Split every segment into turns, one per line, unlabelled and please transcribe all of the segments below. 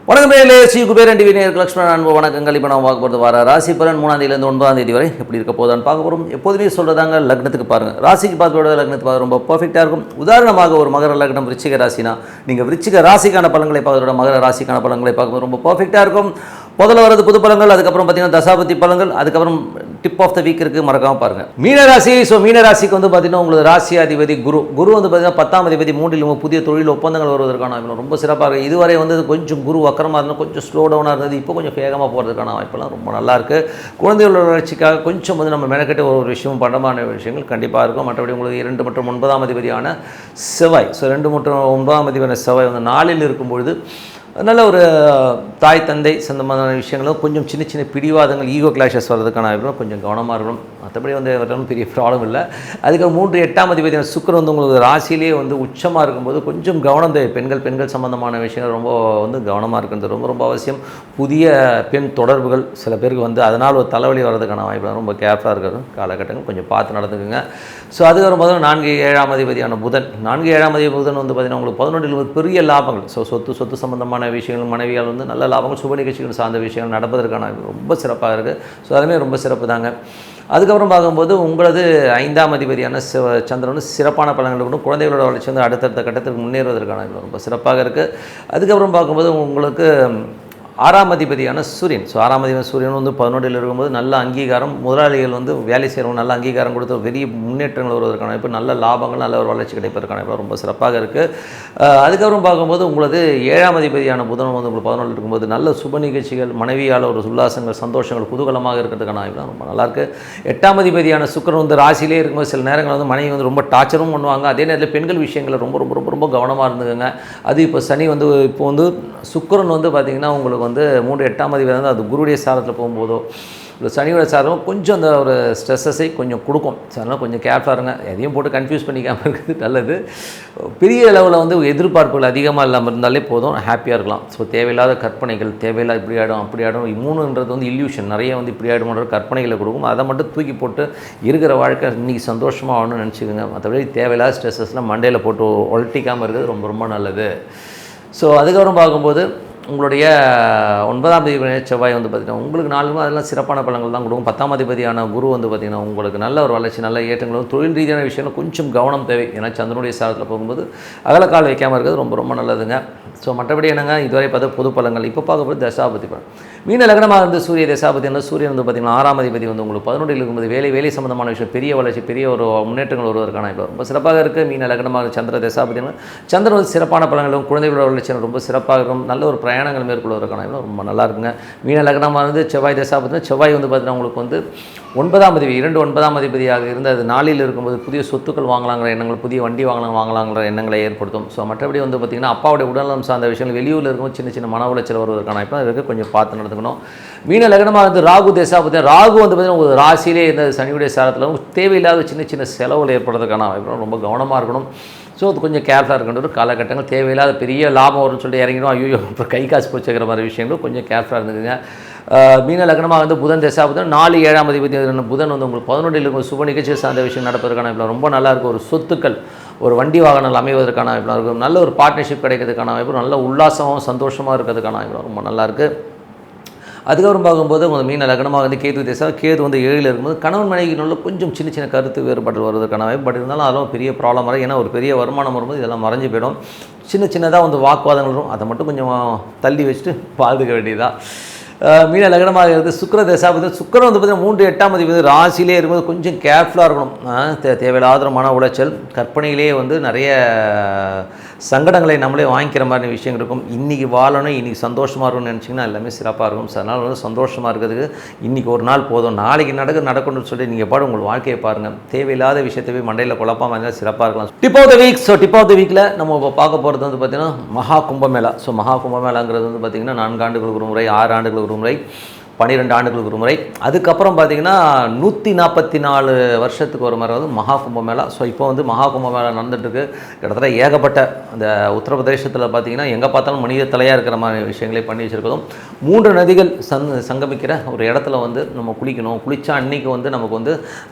வணக்கம் ஸ்ரீ குபேரன் டிவி நேயர்களுக்கு லட்சுமணன் அன்பு வணக்கங்கள். இப்போ நம்ம பார்க்க போகிறது வர ராசி பலன் 3ஆம் தேதியிலேருந்து 9ஆம் தேதி வரை எப்படி இருக்க போதான்னு பார்க்க போகிறோம். எப்போதுமே சொல்கிறதாங்க, லக்னத்துக்கு பாருங்கள். ராசிக்கு பார்த்து லக்னத்துக்கு பார்க்க ரொம்ப பர்ஃபெக்டாக இருக்கும். உதாரணமாக ஒரு மகர லக்னம் விருச்சிக ராசினா நீங்கள் விருச்சிக ராசிக்கான பலன்களை பார்க்கறதோட மகர ராசிக்கான பலன்களை பார்க்கும்போது ரொம்ப பர்ஃபெக்டாக இருக்கும். முதல்ல வரது புது பலன்கள், அதுக்கப்புறம் பார்த்தீங்கன்னா தசாபதி பலன்கள், அதுக்கப்புறம் டிப் ஆஃப் த வீக் இருக்குது, மறக்காமல் பாருங்கள். மீனராசி. மீனராசிக்கு வந்து பார்த்தீங்கன்னா உங்களுக்கு ராசி அதிபதி குரு வந்து பார்த்தீங்கன்னா 10ஆம் அதிபதி 3 புதிய தொழில் ஒப்பந்தங்கள் வருவதற்கான ரொம்ப சிறப்பாக இருக்குது. இதுவரை வந்து கொஞ்சம் குரு வக்கரமாக இருந்தால் கொஞ்சம் ஸ்லோ டவுனாக இருந்தது, இப்போ கொஞ்சம் வேகமாக போகிறதுக்கான வாய்ப்பெல்லாம் ரொம்ப நல்லாயிருக்கு. குழந்தைகளோட வளர்ச்சிக்காக கொஞ்சம் வந்து நம்ம மெனக்கட்டு ஒரு விஷயம் பண்டமான விஷயங்கள் கண்டிப்பாக இருக்கும். மற்றபடி உங்களுக்கு 2 மற்றும் 9ஆம் அதிபதியான செவ்வாய், 2 மற்றும் 9ஆம் அதிபதியான செவ்வாய் வந்து 4ல் இருக்கும்பொழுது நல்ல ஒரு தாய் தந்தை சம்பந்தமான விஷயங்களும் கொஞ்சம் சின்ன சின்ன பிடிவாதங்கள், ஈகோ கிளாஷஸ் வர்றதுக்கான வாய்ப்புகளும் கொஞ்சம் கவனமாக இருக்கணும். மற்றபடி வந்து வரணும் பெரிய ப்ராப்ளம் இல்லை. அதுக்கு 3 8ஆம் அதிபதியான சுக்கிரன் வந்து உங்களுக்கு ராசியிலே வந்து உச்சமாக இருக்கும்போது கொஞ்சம் கவனம் தேவை. பெண்கள் சம்பந்தமான விஷயங்கள் ரொம்ப வந்து கவனமாக இருக்கிறது ரொம்ப ரொம்ப அவசியம். புதிய பெண் தொடர்புகள் சில பேருக்கு வந்து அதனால் ஒரு தலைவலி வர்றதுக்கான வாய்ப்பு ரொம்ப கேர்ஃபுல்லாக இருக்கிற காலகட்டங்கள் கொஞ்சம் பார்த்து நடந்துக்குங்க. ஸோ அதுக்கப்புறம் பார்த்தீங்கன்னா 4 7ஆம் அதிபதியான புதன், 4 7ஆம் அதிபதி புதன் வந்து பார்த்திங்கன்னா உங்களுக்கு 11 பெரிய லாபங்கள். ஸோ சொத்து சம்பந்தமான விஷயங்கள், மனைவியால் வந்து நல்ல லாபங்கள், சுப நிகழ்ச்சிகள் சார்ந்த விஷயங்கள் நடப்பதற்கான ரொம்ப சிறப்பாக இருக்குது. ஸோ அதுவுமே ரொம்ப சிறப்பு தாங்க. அதுக்கப்புறம் பார்க்கும்போது உங்களது 5ஆம் அதிபதியான சந்திரன் சிறப்பான பலன்கள் கூட குழந்தைகளோட வளர்ச்சி வந்து அடுத்தடுத்த கட்டத்திற்கு முன்னேறுவதற்கான ரொம்ப சிறப்பாக இருக்குது. அதுக்கப்புறம் பார்க்கும்போது உங்களுக்கு 6ஆம் அதிபதியான சூரியன். ஸோ 6ஆம் அதிபதி சூரியன் வந்து 11ல் இருக்கும்போது நல்ல அங்கீகாரம், முதலாளிகள் வந்து வேலை செய்கிறவங்க நல்ல அங்கீகாரம் கொடுத்து பெரிய முன்னேற்றங்கள் வருவதற்கான வாய்ப்பு, நல்ல லாபங்கள், நல்ல ஒரு வளர்ச்சி கிடைப்பதற்கான வாய்ப்பு ரொம்ப சிறப்பாக இருக்குது. அதுக்கப்புறம் பார்க்கும்போது உங்களது 7ஆம் அதிபதியான புதன் வந்து உங்களுக்கு 11ல் இருக்கும்போது நல்ல சுப நிகழ்ச்சிகள், மனைவியால் ஒரு உல்லாசங்கள், சந்தோஷங்கள், குதூகலமாக இருக்கிறதுக்கான வாய்ப்பு ரொம்ப நல்லாயிருக்கு. 8ஆம் அதிபதியான சுக்கிரன் வந்து ராசியிலே இருக்கும்போது சில நேரங்கள் வந்து மனைவி வந்து ரொம்ப டார்ச்சரும் பண்ணுவாங்க. அதே நேரத்தில் பெண்கள் விஷயங்களில் ரொம்ப ரொம்ப ரொம்ப ரொம்ப கவனமாக இருந்துங்க. அது இப்போ சனி வந்து இப்போ வந்து சுக்கிரன் வந்து பார்த்திங்கன்னா உங்களுக்கு வந்து 3 8ஆம் அதிபதி வந்து அது குருடைய சாரத்தில் போகும்போதோ இல்லை சனியோட சாரம் கொஞ்சம் அந்த ஒரு ஸ்ட்ரெஸ்ஸை கொஞ்சம் கொடுக்கும். ஸோ அதனால் கொஞ்சம் கேர்ஃபுல்லாக இருங்க. எதையும் போட்டு கன்ஃபியூஸ் பண்ணிக்காமல் இருக்கிறது நல்லது. பெரிய அளவில் வந்து எதிர்பார்ப்புகள் அதிகமாக இல்லாமல் இருந்தாலே போதும், ஹாப்பியாக இருக்கலாம். ஸோ தேவையில்லாத கற்பனைகள், தேவையில்லாத இப்படி ஆகிடும் அப்படி ஆகிடும், 3ன்றது வந்து இல்யூஷன், நிறைய வந்து இப்படி ஆகிடும்ன்ற கற்பனைகளை கொடுக்கும். அதை மட்டும் தூக்கி போட்டு இருக்கிற வாழ்க்கை இன்றைக்கி சந்தோஷமாக ஆகணும்னு நினச்சிக்கோங்க. மற்றபடி தேவையில்லாத ஸ்ட்ரெஸ்ஸஸ்லாம் மண்டையில் போட்டு ஒழட்டிக்காமல் இருக்கிறது ரொம்ப ரொம்ப நல்லது. ஸோ அதுக்கப்புறம் பார்க்கும்போது உங்களுடைய 9ஆம் அதிபதி செவ்வாய் வந்து பார்த்திங்கன்னா உங்களுக்கு 4 அதெல்லாம் சிறப்பான பலன்கள் தான் கொடுக்கும். 10ஆம் அதிபதியான குரு வந்து பார்த்திங்கன்னா உங்களுக்கு நல்ல ஒரு வளர்ச்சி, நல்ல ஏற்றங்களும், தொழில் ரீதியான விஷயங்கள் கொஞ்சம் கவனம் தேவை. ஏன்னா சந்திரனுடைய சாரத்தில் போகும்போது அகலக்கால் வைக்காமல் இருக்கிறது ரொம்ப ரொம்ப நல்லதுங்க. ஸோ மற்றபடி என்னங்க, இதுவரை பார்த்து பொது பலன்கள். இப்போ பார்க்க போது தசாபதி பலன். மீன லக்னமாக இருந்து சூரிய தசாபதி என்ன, சூரியன் வந்து பார்த்திங்கன்னா 6ஆம் அதிபதி வந்து உங்களுக்கு 11ல் இருக்கும்போது வேலை சம்பந்தமான விஷயம், பெரிய வளர்ச்சி, பெரிய ஒரு முன்னேற்றங்கள் வருவதற்கான இப்போ ரொம்ப சிறப்பாக இருக்குது. மீன லக்னமாக சந்திர தசாபதி, சந்திரன் வந்து சிறப்பான பலன்களும் குழந்தைகளோட வளர்ச்சி ரொம்ப சிறப்பாக இருக்கும். நல்ல ஒரு பிரயாணங்கள் மேற்கொள்வதற்கான ரொம்ப நல்லா இருக்குங்க. மீன லக்னமாக இருந்து செவ்வாய் தசாபதி, செவ்வாய் வந்து பார்த்திங்கன்னா உங்களுக்கு வந்து 9ஆம் அதிபதி 9ஆம் அதிபதியாக இருந்து அது 4ல் இருக்கும்போது புதிய சொத்துக்கள் வாங்கலாங்கிற எண்ணங்கள், புதிய வண்டி வாங்கலாங்கிற எண்ணங்களை ஏற்படுத்தும். ஸோ மற்றபடி வந்து பார்த்திங்கன்னா அப்பாவுடைய உடல்நலம் சார்ந்த விஷயங்கள், வெளியூரில் இருக்கும் சின்ன மன உளைச்சல் வருவதற்கான இப்போ இருக்குது, கொஞ்சம் பார்த்து நடந்துக்கணும். மீன லக்னமாக வந்து ராகு தசாபதி, ராகு வந்து பார்த்திங்கன்னா ஒரு ராசியிலே இருந்த சனியுடைய சாரத்தில் தேவையில்லாத சின்ன செலவுகள் ஏற்படுறதுக்கான வாய்ப்பு, ரொம்ப கவனமாக இருக்கணும். ஸோ அது கொஞ்சம் கேர்ஃபுல்லாக இருக்கின்ற ஒரு காலகட்டங்கள். தேவையில்லாத பெரிய லாபம் வரும்னு சொல்லிட்டு இறங்கிடும், ஐயோ அப்புறம் கை காசு போச்சுக்கிற மாதிரி விஷயங்களும் கொஞ்சம் கேர்ஃபுல்லாக இருந்துக்குங்க. மீன லக்னமாக வந்து புதன் தசாபுதன் 4 7ஆம் அதிபதி புதன் வந்து உங்களுக்கு 11ல் இருக்கும் சுப நிகழ்ச்சி சார்ந்த விஷயம் நடப்பதற்கான வாய்ப்பு ரொம்ப நல்லாயிருக்கும். ஒரு சொத்துக்கள், ஒரு வண்டி வாகனங்கள் அமைவதற்கான வாய்ப்பு இருக்கும். நல்ல ஒரு பார்ட்னர்ஷிப் கிடைக்கிறதுக்கான வாய்ப்பு, நல்ல உல்லாசமாக சந்தோஷமாக இருக்கிறதுக்கான வாய்ப்பு ரொம்ப நல்லாயிருக்கு. அதுக்கப்புறம் பார்க்கும்போது உங்கள் மீன லக்னமாக வந்து கேது தேசம், கேது வந்து 7ல் இருக்கும்போது கணவன் மனைவிக்குள்ள கொஞ்சம் சின்ன கருத்து வேறுபாடு வருவதற்கான வாய்ப்பு. பட் இருந்தாலும் அதெல்லாம் பெரிய ப்ராப்ளம் வரும். ஏன்னா ஒரு பெரிய வருமானம் வரும்போது இதெல்லாம் மறைஞ்சு போயிடும். சின்னதாக வந்து வாக்குவாதங்கள் வரும். அதை மட்டும் கொஞ்சம் தள்ளி வச்சுட்டு பாதுக்க வேண்டியதுதான். மீன லக்னமாக இருக்குது சுக்கிர தசாபதி, சுக்கிரன் வந்து பார்த்திங்கன்னா 3 8ஆம் அதிபதி ராசியிலே இருக்கும்போது கொஞ்சம் கேர்ஃபுல்லாக இருக்கணும். தேவையில்லாத மன உளைச்சல், கற்பனையிலே வந்து நிறைய சங்கடங்களை நம்மளே வாங்கிக்கிற மாதிரி விஷயங்கள் இருக்கும். இன்றைக்கி வாழணும், இன்றைக்கி சந்தோஷமாக இருக்கணும்னு நினச்சிங்கன்னா எல்லாமே சிறப்பாக இருக்கும். ஸோ அதனால் வந்து சந்தோஷமாக இருக்கிறதுக்கு இன்றைக்கி ஒரு நாள் போதும், நாளைக்கு நடக்கணும்னு சொல்லி நீங்கள் பாடு உங்கள் வாழ்க்கையை பாருங்கள். தேவையில்லாத விஷயத்தை மண்டையில் குழப்பாமல் இருந்தால் சிறப்பாக இருக்கலாம். Tip of the week. So tip of the வீக்கில் நம்ம இப்போ பார்க்க போகிறது வந்து பார்த்திங்கன்னா மகா கும்பமேளா. ஸோ மகா கும்பமேளாங்கிறது வந்து பார்த்திங்கன்னா 4 ஆண்டுகளுக்கு ஒரு முறை, 6 ஆண்டுகளுக்கு ஒரு முறை 12 ஆண்டுகளுக்கு ஒரு முறை. அதுக்கப்புறம் பார்த்தீங்கன்னா 144 வருஷத்துக்கு ஒரு முறை வந்து மகா கும்பமேளா. ஸோ இப்போ வந்து மகா கும்பமேளா நடந்துட்டுருக்கு. கிட்டத்தட்ட ஏகப்பட்ட அந்த உத்தரப்பிரதேசத்தில் பார்த்தீங்கன்னா எங்கே பார்த்தாலும் மனித தலையாக இருக்கிற மாதிரி விஷயங்களே பண்ணி வச்சுருக்கதும், 3 நதிகள் சங்கமிக்கிற ஒரு இடத்துல வந்து நம்ம குளிக்கணும். குளித்தா அன்றைக்கி வந்து நமக்கு வந்து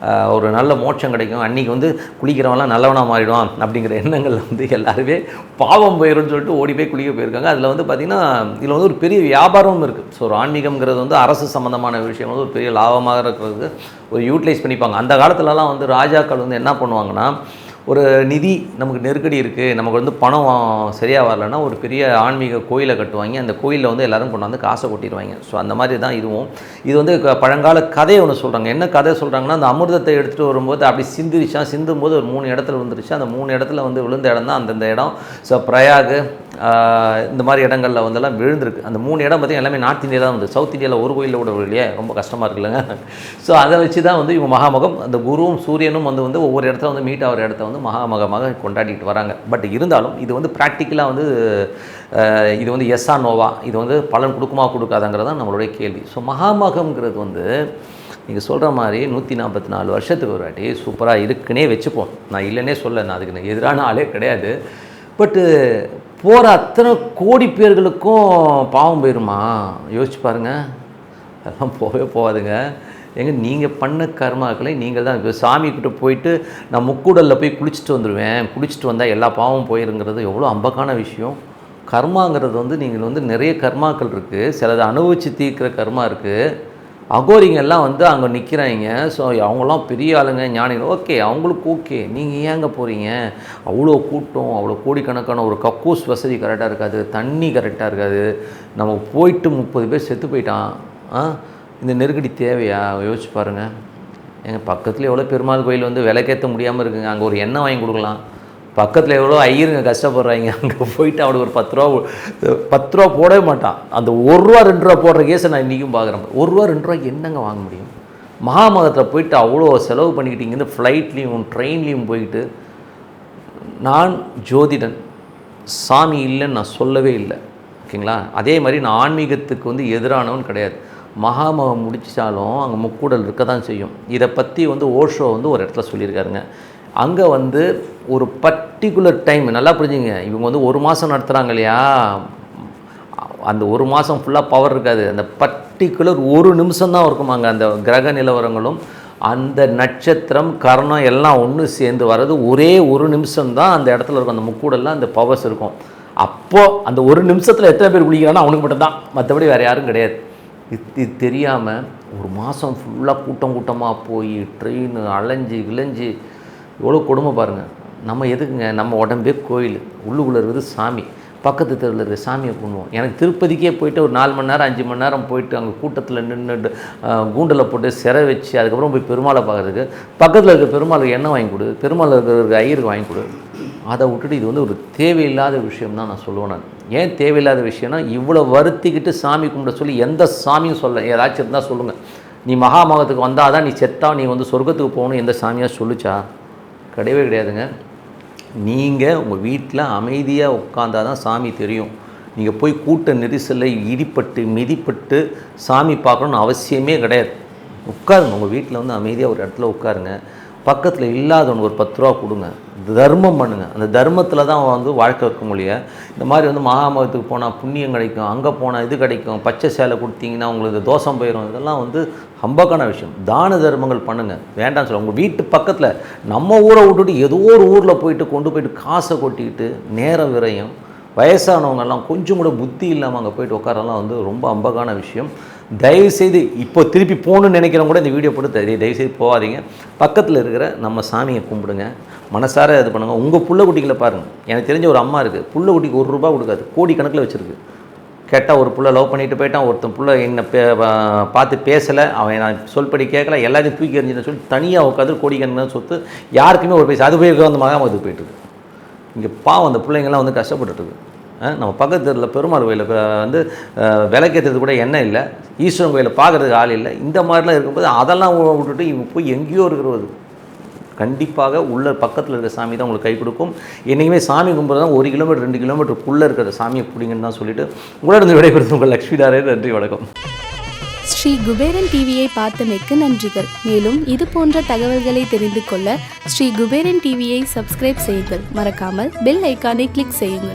ஒரு நல்ல மோட்சம் கிடைக்கும், அன்றைக்கி வந்து குளிக்கிறவங்களாம் நல்லவனாக மாறிடுவான் அப்படிங்கிற எண்ணங்கள் வந்து எல்லாருமே பாவம் போயிடும்னு சொல்லிட்டு ஓடி போய் குளிக்க போயிருக்காங்க. அதில் வந்து பார்த்திங்கன்னா இதில் வந்து ஒரு பெரிய வியாபாரமும் இருக்குது. ஸோ ஒரு ஆன்மீகம்ங்கிறது வந்து அரசு சம்பந்தமான விஷயம் வந்து ஒரு பெரிய லாபமாக இருக்கிறது ஒரு யூட்டிலைஸ் பண்ணிப்பாங்க. அந்த காலத்துலலாம் வந்து ராஜாக்கள் வந்து என்ன பண்ணுவாங்கன்னா, ஒரு நிதி நமக்கு நெருக்கடி இருக்குது, நமக்கு வந்து பணம் சரியாக வரலன்னா ஒரு பெரிய ஆன்மீக கோயிலை கட்டுவாங்க. அந்த கோயிலில் வந்து எல்லோரும் கொண்டாந்து காசை கொட்டிடுவாங்க. ஸோ அந்த மாதிரி தான் இதுவும். இது வந்து பழங்கால கதையை ஒன்று சொல்கிறாங்க. என்ன கதை சொல்கிறாங்கன்னா, அந்த அமிர்தத்தை எடுத்துகிட்டு வரும்போது அப்படி சிந்தும் போது ஒரு 3 இடத்துல விழுந்துருச்சு. அந்த 3 இடத்துல வந்து விழுந்த இடம் தான் அந்தந்த இடம். ஸோ பிரயாகு இந்த மாதிரி இடங்களில் வந்தெல்லாம் விழுந்திருக்கு. அந்த 3 இடம் பார்த்திங்கன்னா எல்லாமே நார்த் இந்தியா தான் வந்து, சவுத் இந்தியாவில் ஒரு கோயிலில் கூட இல்லையே, ரொம்ப கஷ்டமாக இருக்குல்லங்க. ஸோ அதை வச்சு தான் வந்து இவங்க மகாமகம், அந்த குருவும் சூரியனும் வந்து ஒவ்வொரு இடத்துல வந்து மீட் ஆகிற இடத்த வந்து மகாமகமாக கொண்டாடிட்டு வராங்க. பட் இருந்தாலும் இது வந்து ப்ராக்டிக்கலாக வந்து இது வந்து எஸ்ஸா நோவா, இது வந்து பலன் கொடுக்குமா கொடுக்காதங்கிறது தான் நம்மளுடைய கேள்வி. ஸோ மகாமகம்ங்கிறது வந்து நீங்கள் சொல்கிற மாதிரி 144 வருஷத்துக்கு ஒரு வாட்டி சூப்பராக இருக்குன்னே வச்சுப்போம். நான் இல்லைன்னே சொல்ல, நான் அதுக்கு எதிரான ஆளே கிடையாது. பட்டு போகிற அத்தனை கோடி பேர்களுக்கும் பாவம் போயிடுமா? யோசிச்சு பாருங்கள். அதெல்லாம் போகாதுங்க. ஏங்க நீங்கள் பண்ண கர்மாக்களை நீங்கள் தான். இப்போ சாமிக்கிட்ட போயிட்டு நான் முக்கூடலில் போய் குளிச்சுட்டு வந்துடுவேன், குளிச்சுட்டு வந்தால் எல்லா பாவமும் போயிருங்கிறது எவ்வளோ அம்பக்கான விஷயம். கர்மாங்கிறது வந்து நீங்கள் வந்து நிறைய கர்மாக்கள் இருக்குது, சிலது அனுபவித்து தீர்க்கிற கர்மா இருக்குது. அகோரிங்கெல்லாம் வந்து அங்கே நிற்கிறாங்க. ஸோ அவங்களாம் பெரிய ஆளுங்க, ஞானிகள், ஓகே, அவங்களுக்கு ஓகே. நீங்கள் ஏங்க போகிறீங்க? அவ்வளோ கூட்டம், அவ்வளோ கோடிக்கணக்கான ஒரு கக்கூஸ் வசதி கரெக்டாக இருக்காது, தண்ணி கரெக்டாக இருக்காது. நம்ம போயிட்டு 30 பேர் செத்து போயிட்டான். இந்த நெருக்கடி தேவையா? யோசிச்சு பாருங்கள். எங்கள் பக்கத்தில் எவ்வளோ பெருமாள் கோயில் வந்து விலைக்கேற்ற முடியாமல் இருக்குங்க. அங்கே ஒரு எண்ணெய் வாங்கி கொடுக்கலாம். பக்கத்தில் எவ்வளோ ஐயருங்க கஷ்டப்படுறாங்க. அங்கே போயிட்டு அவனுக்கு ஒரு 10 ரூபா போடவே மாட்டான். அந்த 1 ரூபா 2 ரூபா போடுற கேஸை நான் இன்றைக்கும் பார்க்குறேன். 1 ரூபா 2 ரூபாய்க்கு என்னங்க வாங்க முடியும்? மகாமகத்தில் போயிட்டு அவ்வளோ செலவு பண்ணிக்கிட்டு இங்கேருந்து ஃப்ளைட்லேயும் ட்ரெயின்லேயும் போயிட்டு, நான் ஜோதிடன், சாமி இல்லைன்னு நான் சொல்லவே இல்லை, ஓகேங்களா? அதே மாதிரி நான் ஆன்மீகத்துக்கு வந்து எதிரானவன் கிடையாது. மகாமகம் முடிச்சாலும் அங்கே முக்கூடல் இருக்க தான் செய்யும். இதை பற்றி வந்து ஓஷோ வந்து ஒரு இடத்துல சொல்லியிருக்காருங்க. அங்கே வந்து ஒரு பர்டிகுலர் டைம், நல்லா புரிஞ்சுங்க, இவங்க வந்து 1 மாதம் நடத்துகிறாங்க இல்லையா, அந்த 1 மாதம் ஃபுல்லாக பவர் இருக்காது. அந்த பர்டிகுலர் 1 நிமிஷம் தான் இருக்குமாங்க. அந்த கிரக நிலவரங்களும் அந்த நட்சத்திரம் கரணம் எல்லாம் ஒன்று சேர்ந்து வர்றது ஒரே 1 நிமிஷம் தான் அந்த இடத்துல இருக்கும். அந்த முக்கூடெல்லாம் அந்த பவர்ஸ் இருக்கும். அப்போது அந்த 1 நிமிஷத்தில் எத்தனை பேர் குளிக்கிறான்னா அவனுக்கு மட்டும்தான், மற்றபடி வேறு யாரும் கிடையாது. இது தெரியாமல் 1 மாதம் ஃபுல்லாக கூட்டமாக போய் ட்ரெயின் அலைஞ்சி கிளைஞ்சி எவ்வளோ கொடுமை பாருங்கள். நம்ம எதுக்குங்க? நம்ம உடம்பே கோயில், உள்ளுக்குள்ளே இருக்குது சாமி, பக்கத்து தெருவில் இருக்கிற சாமியை கும்பிடுவோம். எனக்கு திருப்பதிக்கே போய்ட்டு ஒரு 4 மணி நேரம் 5 மணி நேரம் போயிட்டு அங்கே கூட்டத்தில் நின்றுட்டு கூண்டில் போட்டு சிறை வச்சு அதுக்கப்புறம் போய் பெருமாளை பார்க்குறதுக்கு பக்கத்தில் இருக்கிற பெருமாளுக்கு எண்ணெய் வாங்கி கொடு, பெருமாள் இருக்கிற ஐயருக்கு வாங்கி கொடு. அதை விட்டுட்டு இது வந்து ஒரு தேவையில்லாத விஷயம் தான் நான் சொல்லுவேன். நான் ஏன் தேவையில்லாத விஷயம்னா, இவ்வளோ வருத்திக்கிட்டு சாமி கும்பிட சொல்லி எந்த சாமியும் சொல்ல, ஏதாச்சும் இருந்தால் சொல்லுங்கள். நீ மகாமகத்துக்கு வந்தால் தான் நீ செத்தா நீ வந்து சொர்க்கத்துக்கு போகணும் எந்த சாமியாக சொல்லிச்சா? கிடையவே கிடையாதுங்க. நீங்கள் உங்கள் வீட்டில் அமைதியாக உட்காந்தா தான் சாமி தெரியும். நீங்கள் போய் கூட்ட நெரிசலில் இடிப்பட்டு மிதிப்பட்டு சாமி பார்க்கணுன்னு அவசியமே கிடையாது. உட்காருங்க, உங்கள் வீட்டில் வந்து அமைதியாக ஒரு இடத்துல உட்காருங்க. பக்கத்தில் இல்லாதவனுக்கு ஒரு 10 ரூபா கொடுங்க, தர்மம் பண்ணுங்கள். அந்த தர்மத்தில் தான் வந்து வாழ்க்கை இருக்க முடியும். இந்த மாதிரி வந்து மகாமகத்துக்கு போனால் புண்ணியம் கிடைக்கும், அங்கே போனால் இது கிடைக்கும், பச்சை சேலை கொடுத்தீங்கன்னா உங்களுக்கு தோஷம் போயிடும், இதெல்லாம் வந்து ஹம்பக்கான விஷயம். தான தர்மங்கள் பண்ணுங்கள், வேண்டாம்னு சொல்ல. உங்கள் வீட்டு பக்கத்தில் நம்ம ஊரை விட்டுட்டு ஏதோ ஒரு ஊரில் கொண்டு போயிட்டு காசை கொட்டிக்கிட்டு நேரம் விரயம், வயசானவங்கெல்லாம் கொஞ்சம் கூட புத்தி இல்லாமல் அங்கே போயிட்டு உட்காரெல்லாம் வந்து ரொம்ப அம்பகான விஷயம். தயவுசெய்து இப்போ திருப்பி போகணுன்னு நினைக்கிறவங்க கூட இந்த வீடியோ போட்டு தயவுசெய்து போகாதீங்க. பக்கத்தில் இருக்கிற நம்ம சாமியை கும்பிடுங்க, மனசார இது பண்ணுங்கள். உங்கள் புள்ள குட்டிகளை பாருங்கள். எனக்கு தெரிஞ்ச ஒரு அம்மா இருக்குது, புள்ள குட்டிக்கு 1 ரூபா கொடுக்காது, கோடி கணக்கில் வச்சுருக்கு. கேட்டால் ஒரு புள்ள லவ் பண்ணிட்டு போயிட்டான், ஒருத்தன் புள்ள என்னை பார்த்து பேசலை, அவன் நான் சொல்படி கேட்கல, எல்லாத்தையும் தூக்கி எறிஞ்சுன்னு சொல்லி தனியாக உட்காந்து கோடிக்கணக்கான சொத்து, யாருக்குமே ஒரு பைசா. அது போய் வந்து மகாமகத்துக்கு போயிட்டுருக்கு. இங்கே பாவம் அந்த பிள்ளைங்கள்லாம் வந்து கஷ்டப்பட்டுருக்கு. நம்ம பக்கத்தில் பெருமாள் கோயிலில் வந்து விளக்கேற்றுறது கூட எண்ணெய் இல்லை, ஈஸ்வரன் கோயிலில் பார்க்குறதுக்கு ஆள் இல்லை. இந்த மாதிரிலாம் இருக்கும்போது அதெல்லாம் விட்டுட்டு இவங்க போய் எங்கேயோ இருக்கிறது. கண்டிப்பாக உள்ள பக்கத்தில் இருக்கிற சாமி தான் உங்களுக்கு கை கொடுக்கும். என்றைக்குமே சாமி கும்பிட்றது தான் 1 கிலோமீட்டர் 2 கிலோமீட்டருக்குள்ளே இருக்கிற சாமியை பிடிங்கன்னு தான் சொல்லிவிட்டு உங்களிடம் விடைபெறுது உங்கள் லக்ஷ்மி நாராயணன். நன்றி, வணக்கம்.
ஸ்ரீ குபேரன் டிவியை பார்த்தமைக்கு நன்றிகள். மேலும் இது போன்ற தகவல்களை தெரிந்து கொள்ள ஸ்ரீ குபேரன் டிவியை சப்ஸ்கிரைப் செய்யுங்கள். மறக்காமல் பெல் ஐக்கானை கிளிக் செய்யுங்கள்.